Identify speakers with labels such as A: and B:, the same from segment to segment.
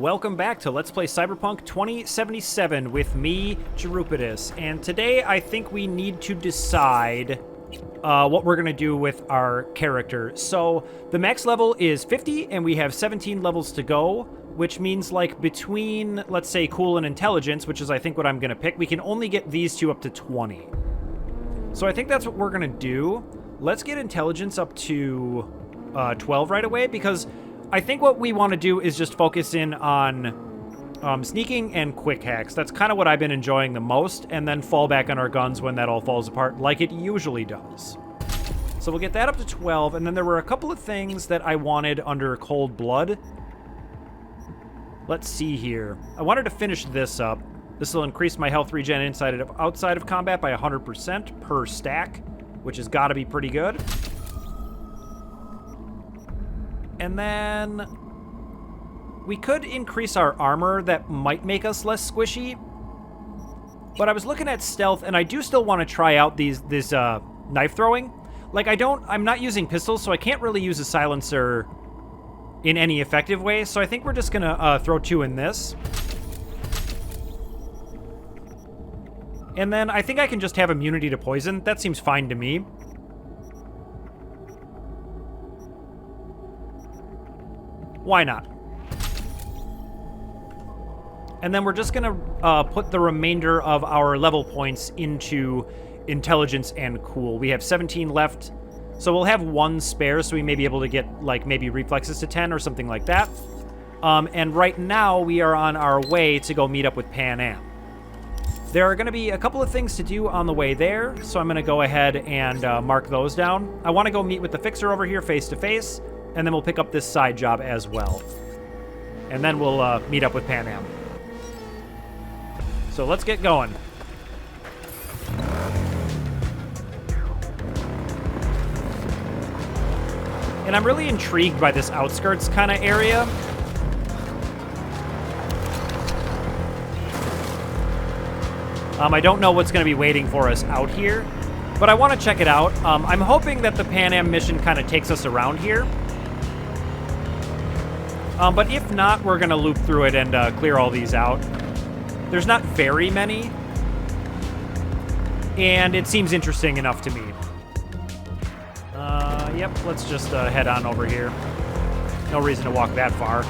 A: Welcome back to Let's Play Cyberpunk 2077 with me, Jerupidus. And today I think we need to decide what we're going to do with our character. So the max level is 50 and we have 17 levels to go, which means like between, let's say, cool and intelligence, which is I think what I'm going to pick, we can only get these two up to 20. So I think that's what we're going to do. Let's get intelligence up to 12 right away, because I think what we want to do is just focus in on sneaking and quick hacks. That's kind of what I've been enjoying the most, and then fall back on our guns when that all falls apart, like it usually does. So we'll get that up to 12, and then there were a couple of things that I wanted under Cold Blood. Let's see here. I wanted to finish this up. This will increase my health regen outside of combat by 100% per stack, which has got to be pretty good. And then we could increase our armor. That might make us less squishy. But I was looking at stealth, and I do still want to try out this knife throwing. Like, I'm not using pistols, so I can't really use a silencer in any effective way. So I think we're just gonna throw 2 in this. And then I think I can just have immunity to poison. That seems fine to me. Why not? And then we're just going to put the remainder of our level points into intelligence and cool. We have 17 left, so we'll have 1 spare, so we may be able to get, like, maybe reflexes to 10 or something like that. And right now, we are on our way to go meet up with Panam. There are going to be a couple of things to do on the way there, so I'm going to go ahead and mark those down. I want to go meet with the fixer over here face-to-face, and then we'll pick up this side job as well. And then we'll meet up with Panam. So let's get going. And I'm really intrigued by this outskirts kind of area. I don't know what's going to be waiting for us out here, but I want to check it out. I'm hoping that the Panam mission kind of takes us around here. But if not, we're going to loop through it and clear all these out. There's not very many, and it seems interesting enough to me. Yep, let's just head on over here. No reason to walk that far.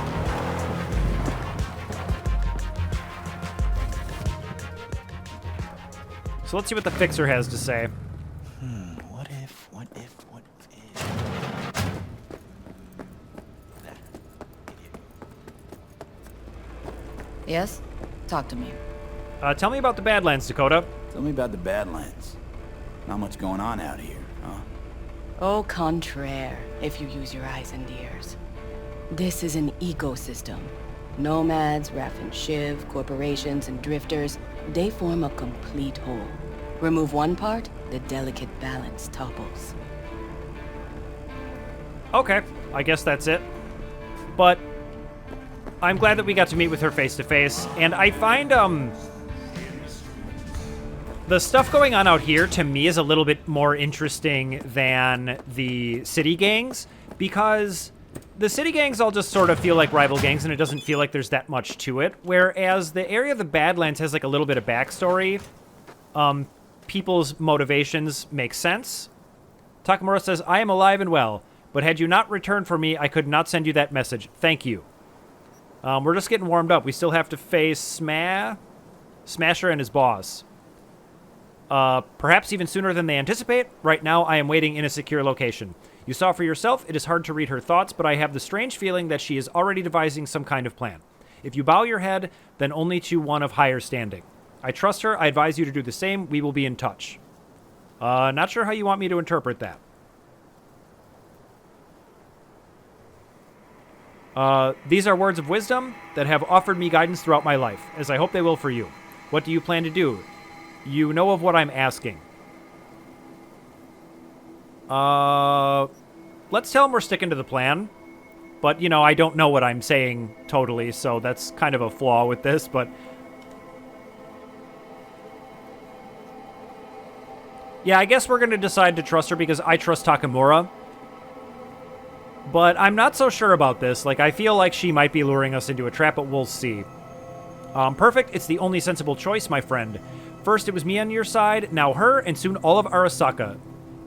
A: So let's see what the fixer has to say.
B: What if...
C: Yes? Talk to me.
A: Tell me about the Badlands, Dakota.
B: Tell me about the Badlands. Not much going on out here, huh?
C: Au contraire, if you use your eyes and ears. This is an ecosystem. Nomads, Raff and Shiv, corporations, and drifters, they form a complete whole. Remove one part, the delicate balance topples.
A: Okay, I guess that's it. But I'm glad that we got to meet with her face-to-face, and I find, the stuff going on out here, to me, is a little bit more interesting than the city gangs, because the city gangs all just sort of feel like rival gangs, and it doesn't feel like there's that much to it, whereas the area of the Badlands has, like, a little bit of backstory. People's motivations make sense. Takamura says, I am alive and well, but had you not returned for me, I could not send you that message. Thank you. We're just getting warmed up. We still have to face Smasher and his boss. Perhaps even sooner than they anticipate. Right now, I am waiting in a secure location. You saw for yourself, it is hard to read her thoughts, but I have the strange feeling that she is already devising some kind of plan. If you bow your head, then only to one of higher standing. I trust her. I advise you to do the same. We will be in touch. Not sure how you want me to interpret that. These are words of wisdom that have offered me guidance throughout my life, as I hope they will for you. What do you plan to do? You know of what I'm asking. Let's tell him we're sticking to the plan. But, you know, I don't know what I'm saying totally, so that's kind of a flaw with this, but... yeah, I guess we're going to decide to trust her because I trust Takamura. But I'm not so sure about this. Like, I feel like she might be luring us into a trap, but we'll see. Perfect. It's the only sensible choice, my friend. First, it was me on your side, now her, and soon all of Arasaka.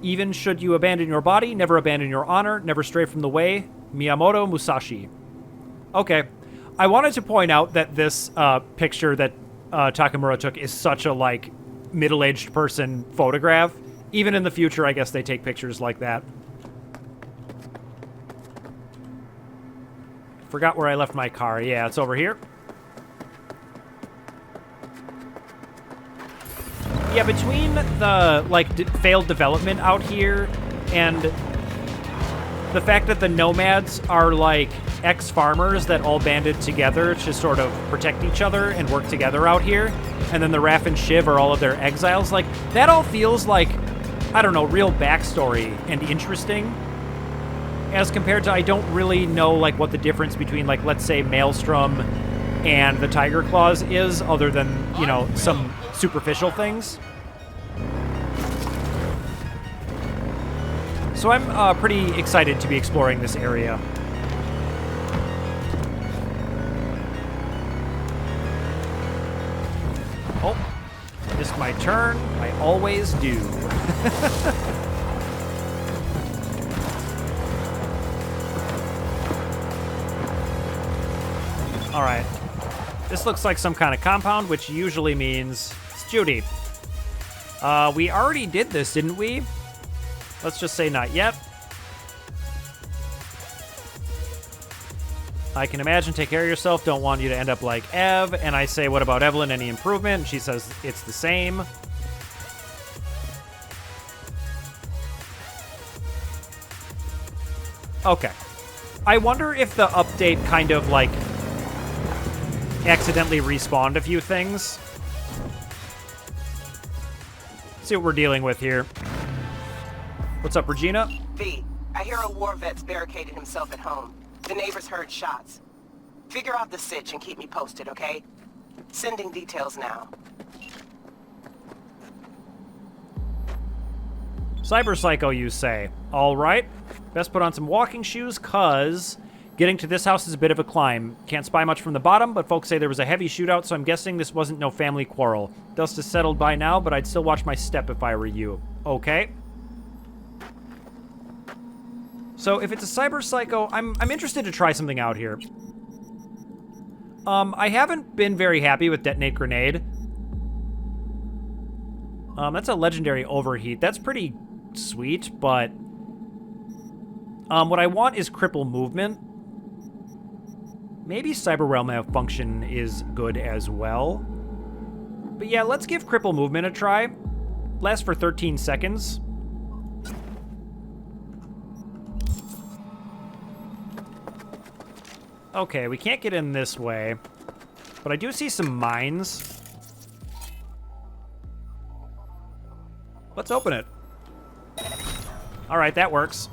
A: Even should you abandon your body, never abandon your honor, never stray from the way. Miyamoto Musashi. Okay. I wanted to point out that this picture that Takamura took is such a, like, middle-aged person photograph. Even in the future, I guess they take pictures like that. Forgot where I left my car. Yeah, it's over here. Yeah, between the, like, failed development out here and the fact that the nomads are, like, ex-farmers that all banded together to sort of protect each other and work together out here, and then the Raph and Shiv are all of their exiles, like, that all feels like, I don't know, real backstory and interesting, as compared to I don't really know, like, what the difference between, like, let's say Maelstrom and the Tiger Claws is, other than, you know, some superficial things. So I'm pretty excited to be exploring this area. Oh, missed my turn. I always do. All right. This looks like some kind of compound, which usually means it's Judy. We already did this, didn't we? Let's just say not yet. I can imagine, take care of yourself, don't want you to end up like Ev. And I say, what about Evelyn, any improvement? And she says it's the same. Okay. I wonder if the update kind of, like, accidentally respawned a few things. Let's see what we're dealing with here. What's up, Regina?
D: V, I hear a war vet's barricaded himself at home. The neighbors heard shots. Figure out the sitch and keep me posted, okay? Sending details now.
A: Cyberpsycho, you say. All right. Best put on some walking shoes, cause getting to this house is a bit of a climb. Can't spy much from the bottom, but folks say there was a heavy shootout, so I'm guessing this wasn't no family quarrel. Dust is settled by now, but I'd still watch my step if I were you. Okay. So if it's a cyberpsycho, I'm interested to try something out here. I haven't been very happy with Detonate Grenade. That's a legendary overheat. That's pretty sweet, but what I want is cripple movement. Maybe Cyber Realm Malfunction is good as well. But yeah, let's give cripple movement a try. Lasts for 13 seconds. Okay, we can't get in this way, but I do see some mines. Let's open it. All right, that works.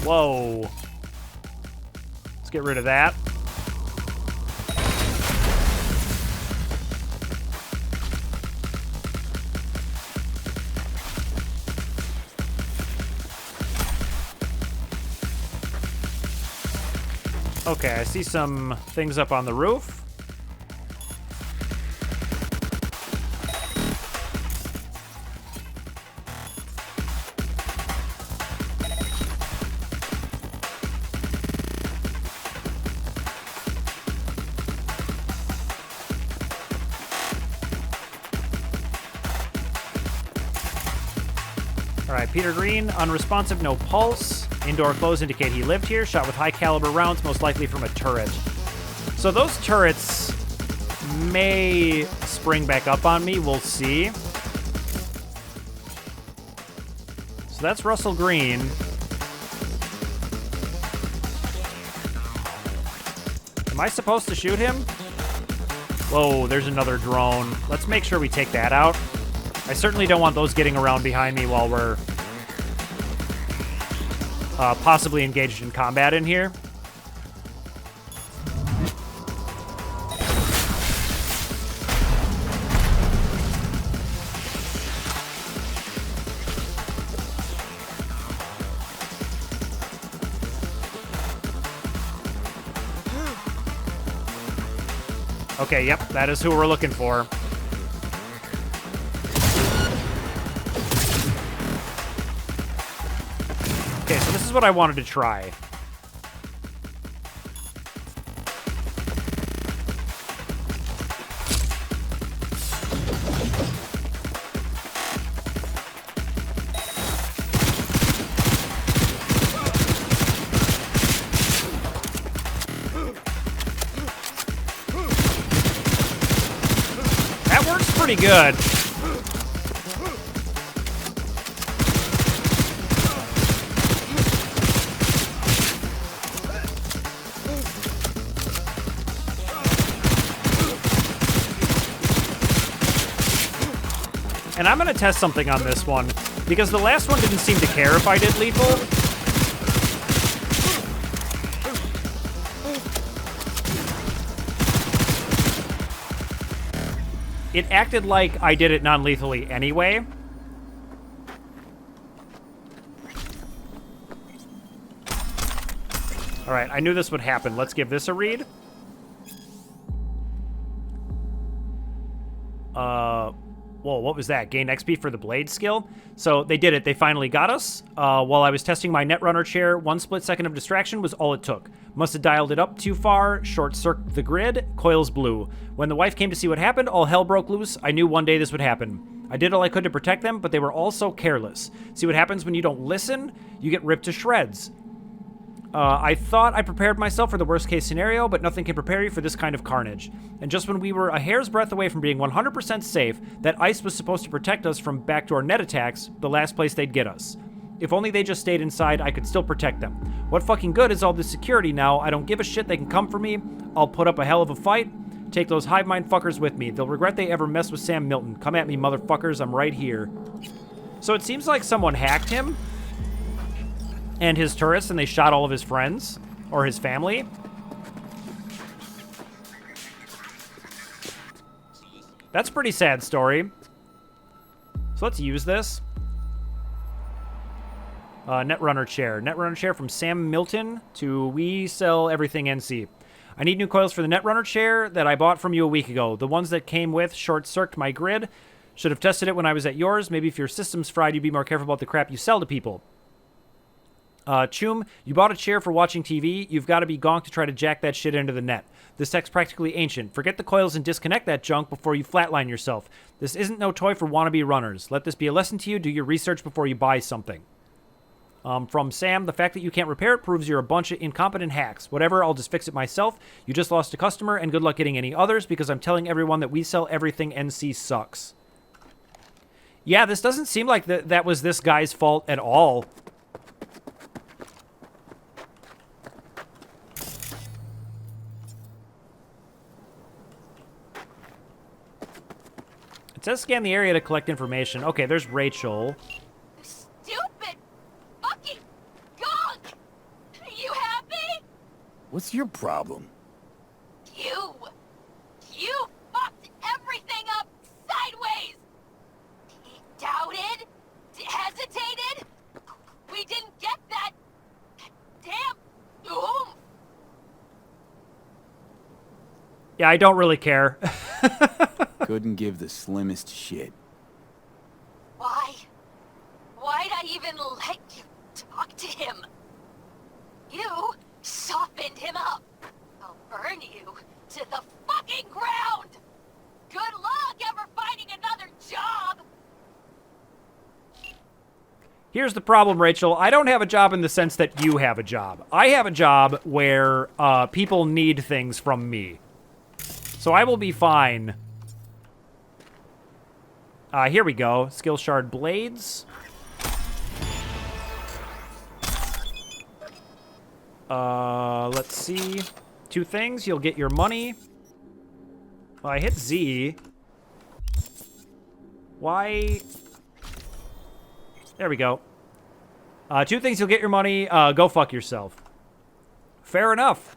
A: Whoa. Let's get rid of that. Okay, I see some things up on the roof. All right, Peter Green, unresponsive, no pulse. Indoor clothes indicate he lived here. Shot with high caliber rounds, most likely from a turret. So those turrets may spring back up on me. We'll see. So that's Russell Green. Am I supposed to shoot him? Whoa, there's another drone. Let's make sure we take that out. I certainly don't want those getting around behind me while we're possibly engaged in combat in here. Okay, yep, that is who we're looking for. Okay, so this is what I wanted to try. That works pretty good. And I'm going to test something on this one, because the last one didn't seem to care if I did lethal. It acted like I did it non-lethally anyway. All right, I knew this would happen. Let's give this a read. Whoa, what was that? Gain XP for the blade skill? So they did it. They finally got us. While I was testing my Netrunner chair, 1 split second of distraction was all it took. Must have dialed it up too far, short-circuited the grid, coils blew. When the wife came to see what happened, all hell broke loose. I knew one day this would happen. I did all I could to protect them, but they were all so careless. See what happens when you don't listen? You get ripped to shreds. I thought I prepared myself for the worst case scenario, but nothing can prepare you for this kind of carnage. And just when we were a hair's breadth away from being 100% safe, that ice was supposed to protect us from backdoor net attacks, the last place they'd get us. If only they just stayed inside, I could still protect them. What fucking good is all this security now? I don't give a shit, they can come for me. I'll put up a hell of a fight. Take those hive mind fuckers with me. They'll regret they ever messed with Sam Milton. Come at me, motherfuckers, I'm right here. So it seems like someone hacked him and his turrets, and they shot all of his friends, or his family. That's a pretty sad story. So let's use this. Netrunner chair. Netrunner chair from Sam Milton to We Sell Everything NC. I need new coils for the Netrunner chair that I bought from you a week ago. The ones that came with short-circuited my grid. Should have tested it when I was at yours. Maybe if your system's fried, you'd be more careful about the crap you sell to people. Choom, you bought a chair for watching TV. You've got to be gonk to try to jack that shit into the net. This tech's practically ancient. Forget the coils and disconnect that junk before you flatline yourself. This isn't no toy for wannabe runners. Let this be a lesson to you. Do your research before you buy something. From Sam, the fact that you can't repair it proves you're a bunch of incompetent hacks. Whatever, I'll just fix it myself. You just lost a customer, and good luck getting any others, because I'm telling everyone that We Sell Everything NC sucks. Yeah, this doesn't seem like that was this guy's fault at all. It says scan the area to collect information. Okay, there's Rachel.
E: Stupid fucking gonk! You happy?
B: What's your problem?
E: You fucked everything up sideways! He doubted, hesitated. We didn't get that damn oomph.
A: Yeah, I don't really care.
B: Couldn't give the slimmest shit.
E: Why'd I even let you talk to him? You softened him up. I'll burn you to the fucking ground! Good luck ever finding another job!
A: Here's the problem, Rachel. I don't have a job in the sense that you have a job. I have a job where people need things from me. So I will be fine. Here we go. Skill shard blades. Let's see. 2 things. You'll get your money. Well, I hit Z. Why? There we go. 2 things. You'll get your money. Go fuck yourself. Fair enough.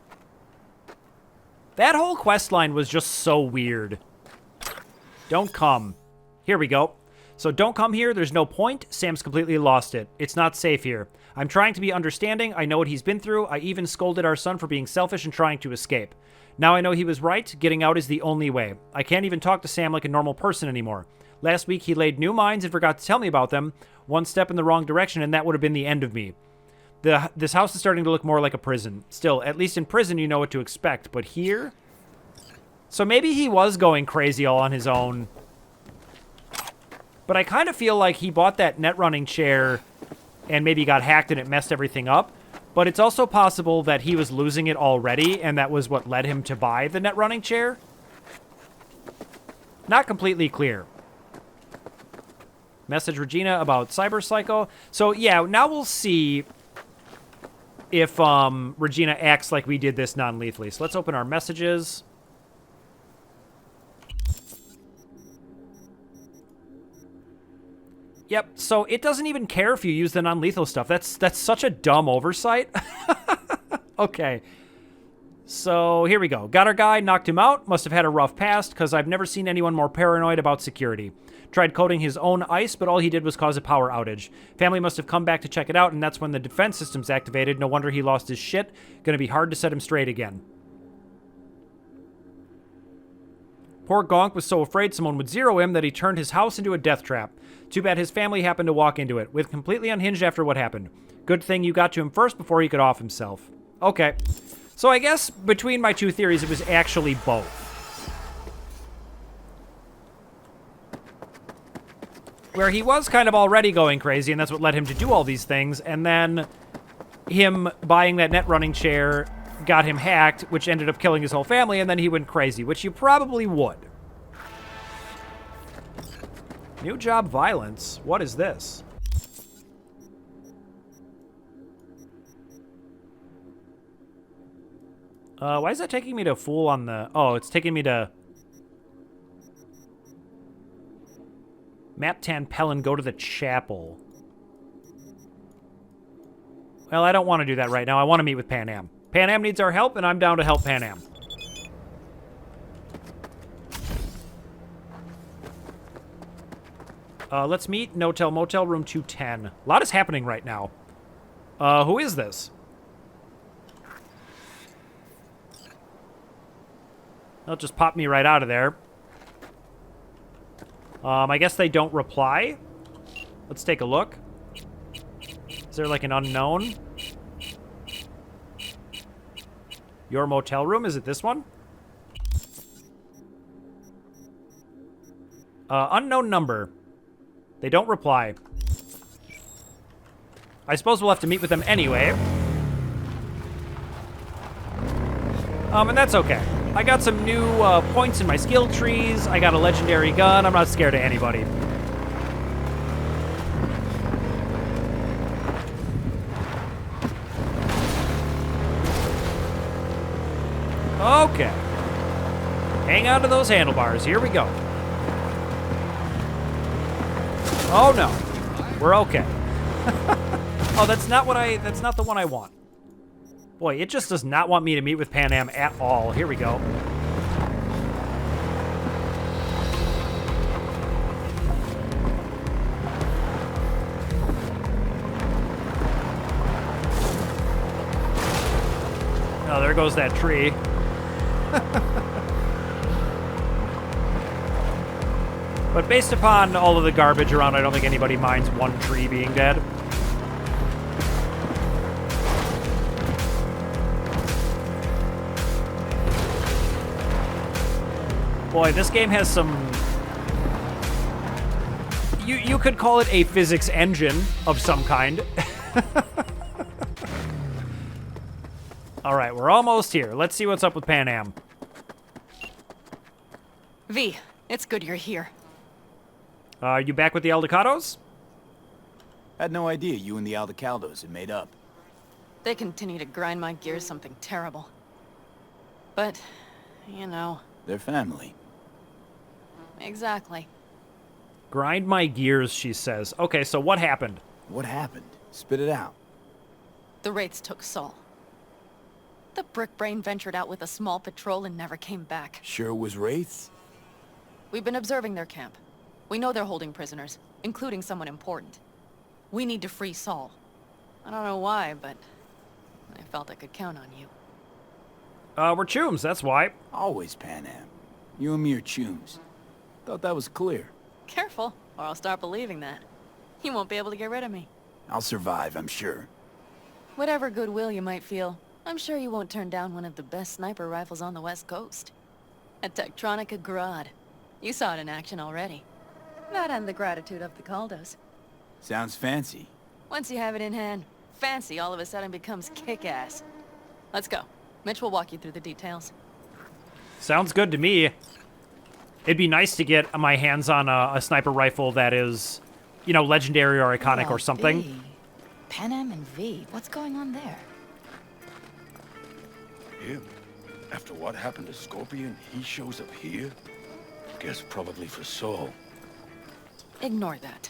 A: That whole quest line was just so weird. Don't come. Here we go. So don't come here. There's no point. Sam's completely lost it. It's not safe here. I'm trying to be understanding. I know what he's been through. I even scolded our son for being selfish and trying to escape. Now I know he was right. Getting out is the only way. I can't even talk to Sam like a normal person anymore. Last week he laid new mines and forgot to tell me about them. One step in the wrong direction and that would have been the end of me. This house is starting to look more like a prison. Still, at least in prison you know what to expect. But here? So maybe he was going crazy all on his own. But I kind of feel like he bought that net running chair and maybe got hacked and it messed everything up. But it's also possible that he was losing it already and that was what led him to buy the net running chair. Not completely clear. Message Regina about cyberpsycho. So yeah, now we'll see if Regina acts like we did this non-lethally. So let's open our messages. Yep, so it doesn't even care if you use the non-lethal stuff. That's such a dumb oversight. Okay. So here we go. Got our guy, knocked him out. Must have had a rough past, because I've never seen anyone more paranoid about security. Tried coding his own ice, but all he did was cause a power outage. Family must have come back to check it out, and that's when the defense system's activated. No wonder he lost his shit. Gonna be hard to set him straight again. Poor Gonk was so afraid someone would zero him that he turned his house into a death trap. Too bad his family happened to walk into it, with completely unhinged after what happened. Good thing you got to him first before he could off himself. Okay. So I guess between my two theories, it was actually both. Where he was kind of already going crazy, and that's what led him to do all these things, and then him buying that net running chair got him hacked, which ended up killing his whole family, and then he went crazy, which you probably would. New job violence. What is this? Why is that taking me to Fool on the... Oh, it's taking me to... Map Tan Pellin, go to the chapel. Well, I don't want to do that right now. I want to meet with Panam. Panam needs our help, and I'm down to help Panam. Let's meet. No-Tel Motel, room 210. A lot is happening right now. Who is this? They'll just pop me right out of there. I guess they don't reply. Let's take a look. Is there like an unknown? Your motel room? Is it this one? Unknown number. They don't reply. I suppose we'll have to meet with them anyway. And that's okay. I got some new points in my skill trees. I got a legendary gun. I'm not scared of anybody. Okay. Hang on to those handlebars. Here we go. Oh no. We're okay. Oh, that's not the one I want. Boy, it just does not want me to meet with Panam at all. Here we go. Oh, there goes that tree. But based upon all of the garbage around, I don't think anybody minds one tree being dead. Boy, this game has some... You could call it a physics engine of some kind. Alright, we're almost here. Let's see what's up with Panam.
F: V, it's good you're here.
A: Are you back with the Aldecados?
B: Had no idea you and the Aldecaldos had made up.
F: They continue to grind my gears something terrible. But, you know...
B: They're family.
F: Exactly.
A: Grind my gears, she says. Okay, so what happened?
B: What happened? Spit it out.
F: The Wraiths took Saul. The brick brain ventured out with a small patrol and never came back.
B: Sure was Wraiths?
F: We've been observing their camp. We know they're holding prisoners, including someone important. We need to free Saul. I don't know why, but I felt I could count on you.
A: We're chooms, that's why.
B: Always Panam. You and me are chooms. Thought that was clear.
F: Careful, or I'll start believing that. You won't be able to get rid of me.
B: I'll survive, I'm sure.
F: Whatever goodwill you might feel, I'm sure you won't turn down one of the best sniper rifles on the West Coast. A Tektronica Grad. You saw it in action already. That and the gratitude of the Caldos.
B: Sounds fancy.
F: Once you have it in hand, fancy all of a sudden becomes kick-ass. Let's go. Mitch will walk you through the details.
A: Sounds good to me. It'd be nice to get my hands on a sniper rifle that is, you know, legendary or iconic or something.
G: V. Panam and V. What's going on there?
H: Him? After what happened to Scorpion, he shows up here? Guess probably for Saul.
F: Ignore that.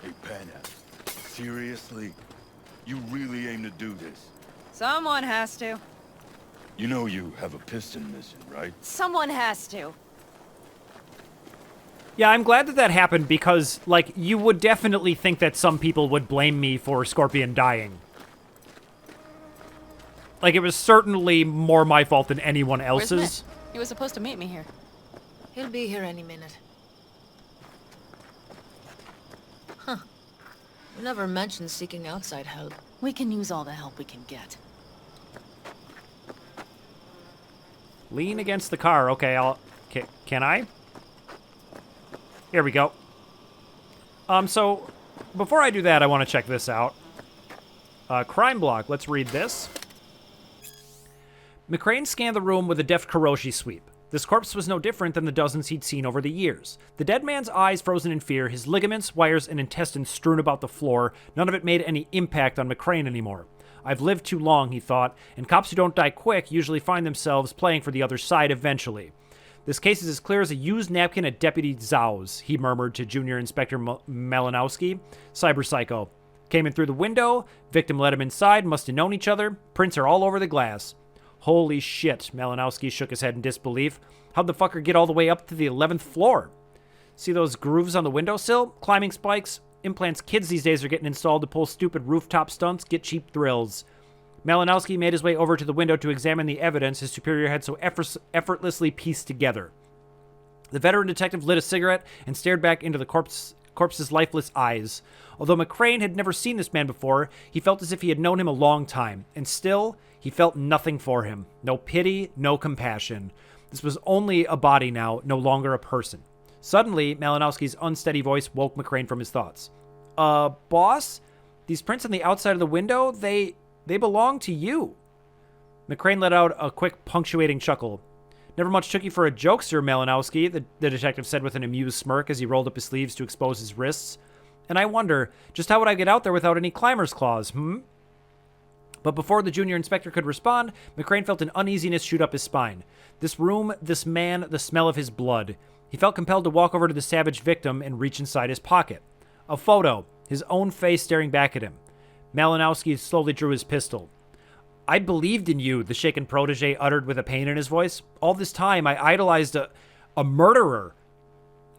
H: Hey, Panam. Seriously? You really aim to do this?
F: Someone has to.
H: You know you have a piston missing, right?
F: Someone has to.
A: Yeah, I'm glad that that happened because, like, you would definitely think that some people would blame me for Scorpion dying. Like, it was certainly more my fault than anyone
F: Where's
A: else's.
F: Mitch? He was supposed to meet me here.
G: He'll be here any minute. Huh. We never mentioned seeking outside help.
F: We can use all the help we can get.
A: Lean against the car. Okay, can I? Here we go. So, before I do that, I want to check this out. Crime block. Let's read this. McCrane scanned the room with a deft Kuroshi sweep. This corpse was no different than the dozens he'd seen over the years. The dead man's eyes frozen in fear, his ligaments, wires, and intestines strewn about the floor. None of it made any impact on McCrane anymore. I've lived too long, he thought, and cops who don't die quick usually find themselves playing for the other side eventually. This case is as clear as a used napkin at Deputy Zhao's, he murmured to Junior Inspector Malinowski. Cyberpsycho. Came in through the window, victim let him inside, must have known each other, prints are all over the glass. Holy shit, Malinowski shook his head in disbelief. How'd the fucker get all the way up to the 11th floor? See those grooves on the windowsill? Climbing spikes? Implants kids these days are getting installed to pull stupid rooftop stunts, get cheap thrills. Malinowski made his way over to the window to examine the evidence his superior had so effortlessly pieced together. The veteran detective lit a cigarette and stared back into the corpse's lifeless eyes. Although McCrane had never seen this man before, he felt as if he had known him a long time, and still, he felt nothing for him. No pity, no compassion. This was only a body now, no longer a person. Suddenly, Malinowski's unsteady voice woke McCrane from his thoughts. Boss? These prints on the outside of the window, they belong to you. McCrane let out a quick punctuating chuckle. Never much took you for a jokester, Malinowski, the detective said with an amused smirk as he rolled up his sleeves to expose his wrists. And I wonder, just how would I get out there without any climber's claws, But before the junior inspector could respond, McCrane felt an uneasiness shoot up his spine. This room, this man, the smell of his blood. He felt compelled to walk over to the savage victim and reach inside his pocket. A photo, his own face staring back at him. Malinowski slowly drew his pistol. I believed in you, the shaken protege uttered with a pain in his voice. All this time, I idolized a murderer.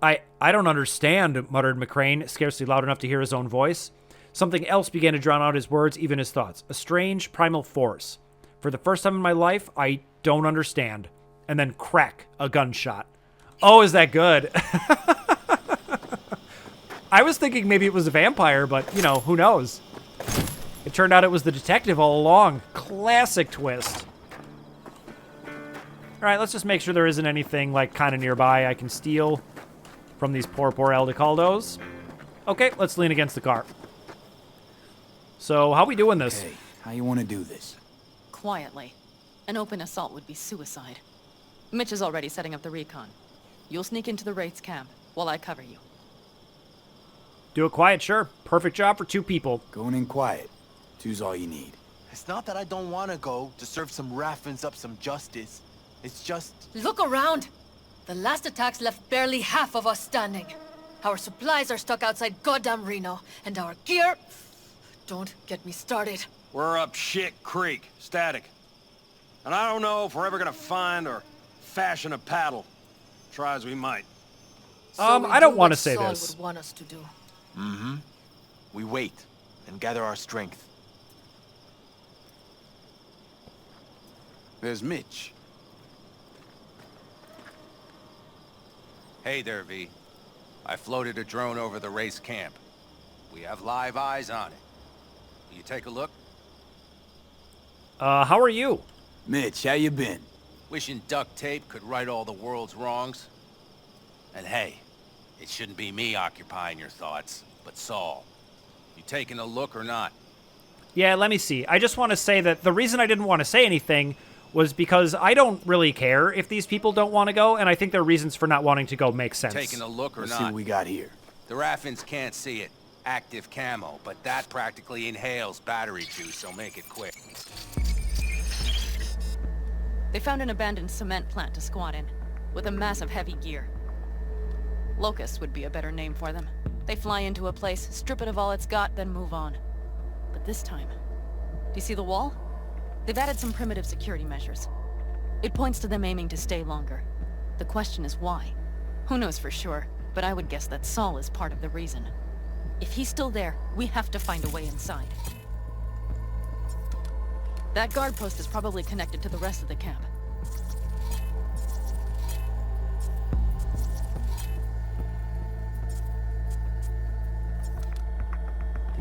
A: I don't understand, muttered McCrane, scarcely loud enough to hear his own voice. Something else began to drown out his words, even his thoughts. A strange, primal force. For the first time in my life, I don't understand. And then crack, a gunshot. Oh, is that good? I was thinking maybe it was a vampire, but, you know, who knows? It turned out it was the detective all along. Classic twist. All right, let's just make sure there isn't anything, like, kind of nearby I can steal from these poor Eldecaldos. Okay, let's lean against the car. So, how we doing this?
B: Okay, how you want to do this?
F: Quietly. An open assault would be suicide. Mitch is already setting up the recon. You'll sneak into the Wraith's camp while I cover you.
A: Do it quiet, sure. Perfect job for two people.
B: Going in quiet. Two's all you need.
I: It's not that I don't want to go to serve some Raffins up some justice. It's just...
G: Look around! The last attacks left barely half of us standing. Our supplies are stuck outside goddamn Reno, and our gear... Don't get me started.
J: We're up shit creek, static. And I don't know if we're ever gonna find or fashion a paddle. Try as we might.
A: I don't want to say
G: Saul
A: this.
G: would want us to do.
I: Mm-hmm. We wait and gather our strength. There's Mitch.
K: Hey there, V. I floated a drone over the race camp. We have live eyes on it. Will you take a look?
A: How are you?
B: Mitch, how you been?
K: Wishing duct tape could right all the world's wrongs. And hey, it shouldn't be me occupying your thoughts, but Saul. You taking a look or not?
A: Yeah, let me see. I just want to say that the reason I didn't want to say anything was because I don't really care if these people don't want to go, and I think their reasons for not wanting to go make sense.
K: Taking a look or
B: Let's
K: not?
B: see what we got here.
K: The Raffins can't see it. Active camo, but that practically inhales battery juice, so make it quick.
F: They found an abandoned cement plant to squat in, with a massive heavy gear. Locusts would be a better name for them. They fly into a place, strip it of all it's got, then move on. But this time... Do you see the wall? They've added some primitive security measures. It points to them aiming to stay longer. The question is why? Who knows for sure, but I would guess that Saul is part of the reason. If he's still there, we have to find a way inside. That guard post is probably connected to the rest of the camp.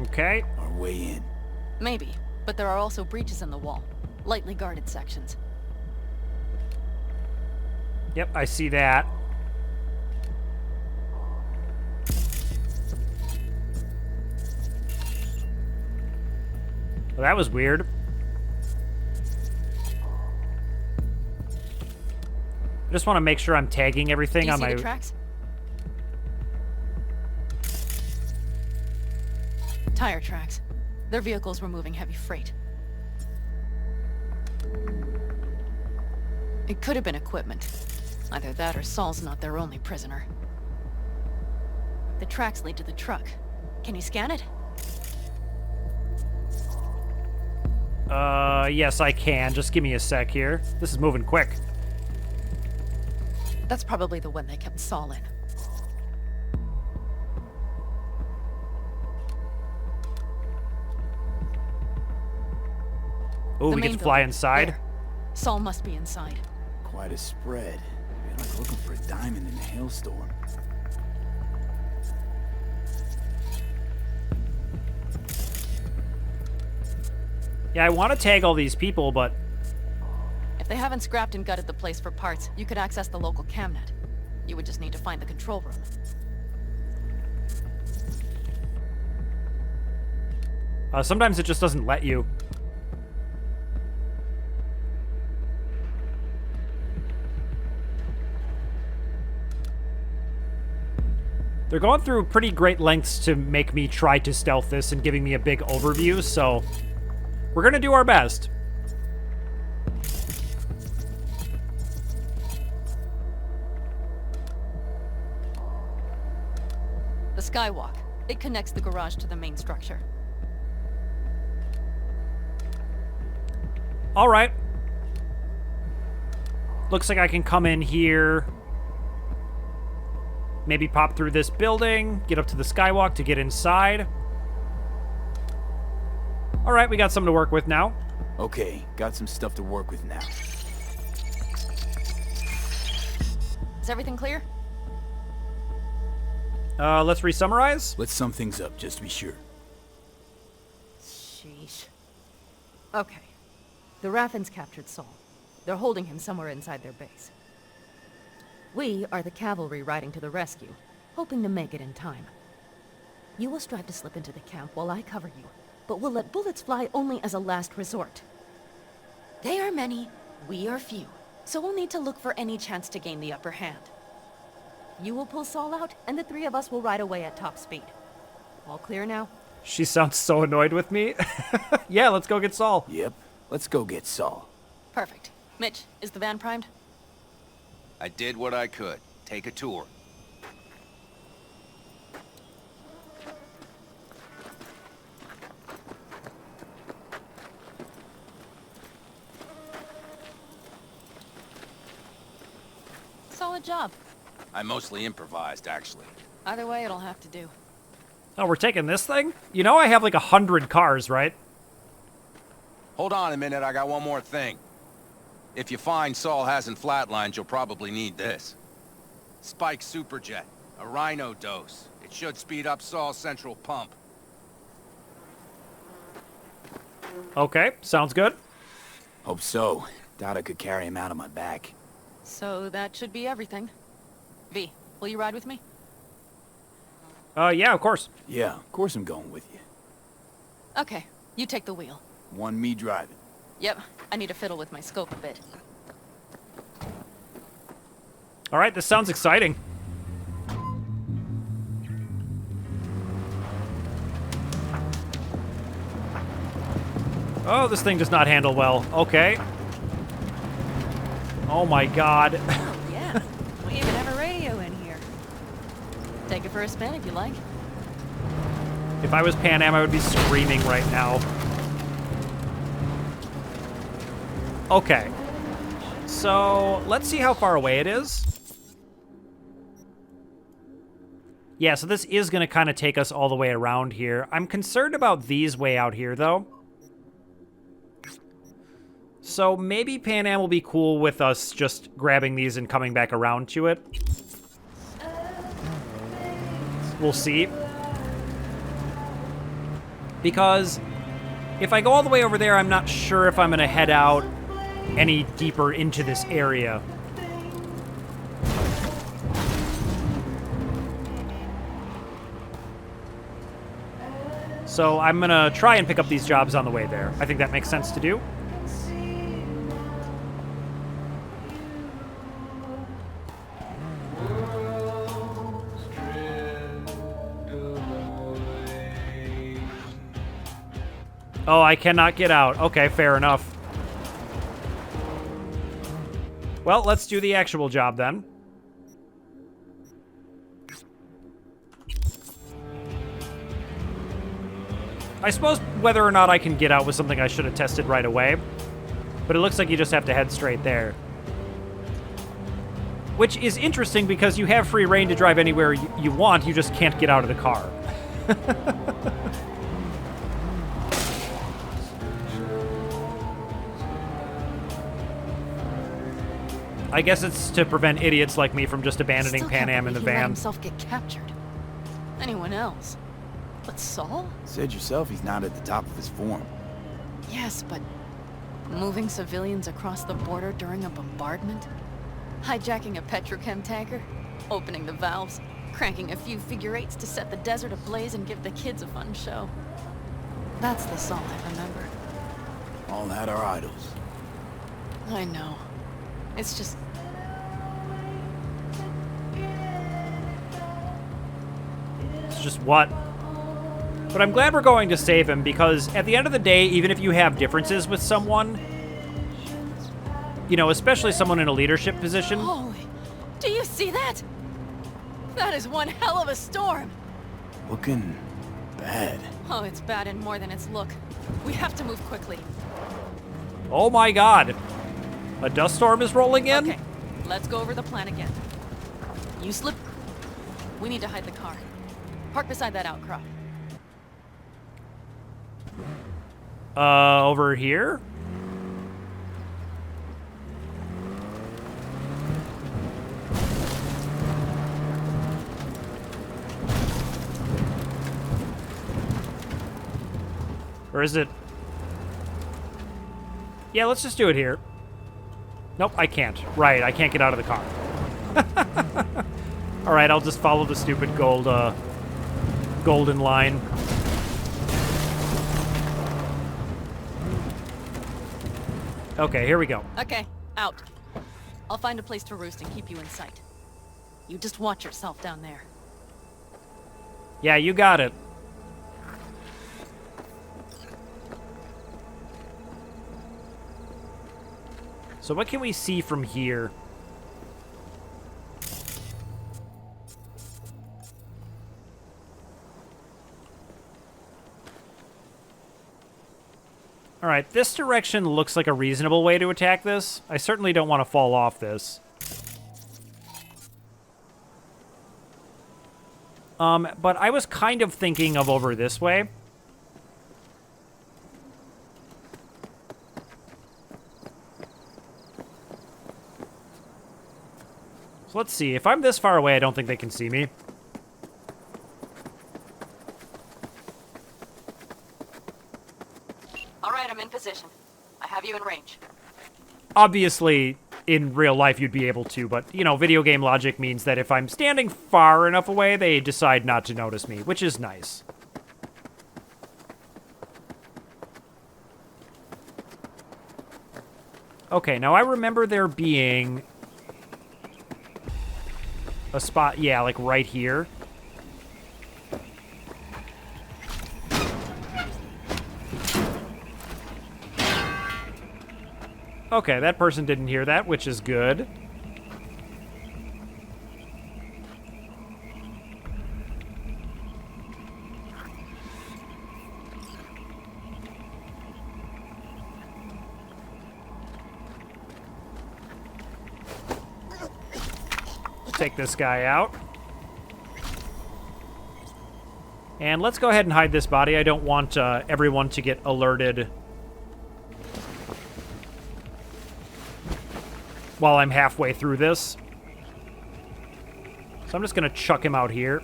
A: Okay.
B: Our way in.
F: Maybe, but there are also breaches in the wall. Lightly guarded sections.
A: Yep, I see that. Well, that was weird. I just want to make sure I'm tagging everything on
F: Do you see
A: my...
F: the tracks? Tire tracks. Their vehicles were moving heavy freight. It could have been equipment. Either that or Saul's not their only prisoner. The tracks lead to the truck. Can you scan it?
A: Yes, I can. Just give me a sec here. This is moving quick.
F: That's probably the one they kept Saul in.
A: Oh,
F: The
A: we get
F: main
A: to fly
F: building.
A: inside.
F: There. Saul must be inside.
B: Quite a spread. We're like looking for a diamond in a hailstorm.
A: Yeah, I want to tag all these people, but...
F: If they haven't scrapped and gutted the place for parts, you could access the local camnet. You would just need to find the control room.
A: Sometimes it just doesn't let you. They're going through pretty great lengths to make me try to stealth this and giving me a big overview, so we're gonna do our best.
F: The skywalk. It connects the garage to the main structure.
A: All right. Looks like I can come in here. Maybe pop through this building, get up to the skywalk to get inside. All right, we got something to work with now.
B: Okay, got some stuff to work with now.
F: Is everything clear?
A: Let's re-summarize.
B: Let's sum things up, just to be sure.
F: Sheesh. Okay. The Raffins captured Saul. They're holding him somewhere inside their base. We are the cavalry riding to the rescue, hoping to make it in time. You will strive to slip into the camp while I cover you, but we'll let bullets fly only as a last resort. They are many, we are few, so we'll need to look for any chance to gain the upper hand. You will pull Saul out, and the three of us will ride away at top speed. All clear now?
A: She sounds so annoyed with me. Yeah, let's go get Saul.
B: Yep, let's go get Saul.
F: Perfect. Mitch, is the van primed?
K: I did what I could. Take a tour.
F: Solid job.
K: I mostly improvised, actually.
F: Either way, it'll have to do.
A: Oh, we're taking this thing? You know I have like 100 cars, right?
K: Hold on a minute, I got one more thing. If you find Saul hasn't flatlined, you'll probably need this. Spike Superjet, a Rhino dose. It should speed up Saul's central pump.
A: Okay, sounds good.
B: Hope so. Doubt I could carry him out on my back.
F: So that should be everything. V, will you ride with me?
A: Yeah, of course.
B: Yeah, of course I'm going with you.
F: Okay, you take the wheel.
B: One me driving.
F: Yep, I need to fiddle with my scope a bit.
A: All right, this sounds exciting. Oh, this thing does not handle well. Okay. Oh my god.
F: Yeah, we even have a radio in here. Take it for a spin if you like.
A: If I was Panam, I would be screaming right now. Okay. So, let's see how far away it is. Yeah, so this is going to kind of take us all the way around here. I'm concerned about these way out here, though. So maybe Panam will be cool with us just grabbing these and coming back around to it. We'll see. Because if I go all the way over there, I'm not sure if I'm going to head out any deeper into this area. So I'm going to try and pick up these jobs on the way there. I think that makes sense to do. Oh, I cannot get out. Okay, fair enough. Well, let's do the actual job then. I suppose whether or not I can get out was something I should have tested right away. But it looks like you just have to head straight there. Which is interesting because you have free reign to drive anywhere you want, you just can't get out of the car. I guess it's to prevent idiots like me from just abandoning Panam in the
F: He let
A: van.
F: himself get captured. Anyone else? But Saul?
B: Said yourself he's not at the top of his form.
F: Yes, but moving civilians across the border during a bombardment? Hijacking a petrochem tanker? Opening the valves? Cranking a few figure eights to set the desert ablaze and give the kids a fun show? That's the Saul I remember.
B: All had our idols.
F: I know. It's just...
A: It's just what? But I'm glad we're going to save him because at the end of the day, even if you have differences with someone, you know, especially someone in a leadership position.
F: Holy, do you see that? That is one hell of a storm.
B: Looking bad.
F: Oh, it's bad in more than its look. We have to move quickly.
A: Oh my god. A dust storm is rolling in?
F: Okay, let's go over the plan again. You slip. We need to hide the car. Park beside that outcrop.
A: Over here? Or is it? Yeah, let's just do it here. Nope, I can't. Right, I can't get out of the car. All right, I'll just follow the stupid golden line. Okay, here we go.
F: Okay, out. I'll find a place to roost and keep you in sight. You just watch yourself down there.
A: Yeah, you got it. So what can we see from here? All right, this direction looks like a reasonable way to attack this. I certainly don't want to fall off this. But I was kind of thinking of over this way. So let's see. If I'm this far away, I don't think they can see me.
F: All right, I'm in position. I have you in range.
A: Obviously, in real life, you'd be able to, but, you know, video game logic means that if I'm standing far enough away, they decide not to notice me, which is nice. Okay, now I remember there being a spot, yeah, like right here. Okay, that person didn't hear that, which is good. Take this guy out. And let's go ahead and hide this body. I don't want everyone to get alerted while I'm halfway through this. So I'm just going to chuck him out here.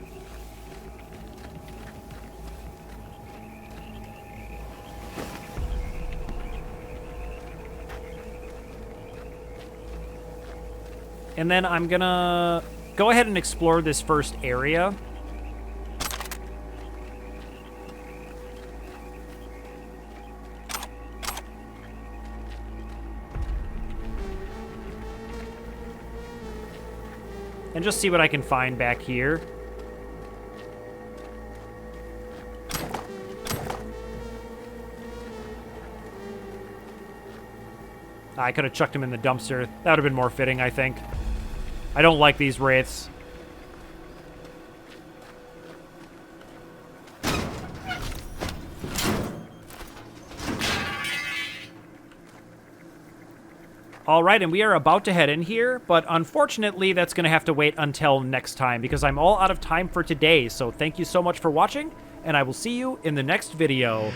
A: And then I'm going to go ahead and explore this first area. And just see what I can find back here. I could have chucked him in the dumpster. That would have been more fitting, I think. I don't like these wraiths. All right, and we are about to head in here, but unfortunately, that's going to have to wait until next time because I'm all out of time for today. So thank you so much for watching, and I will see you in the next video.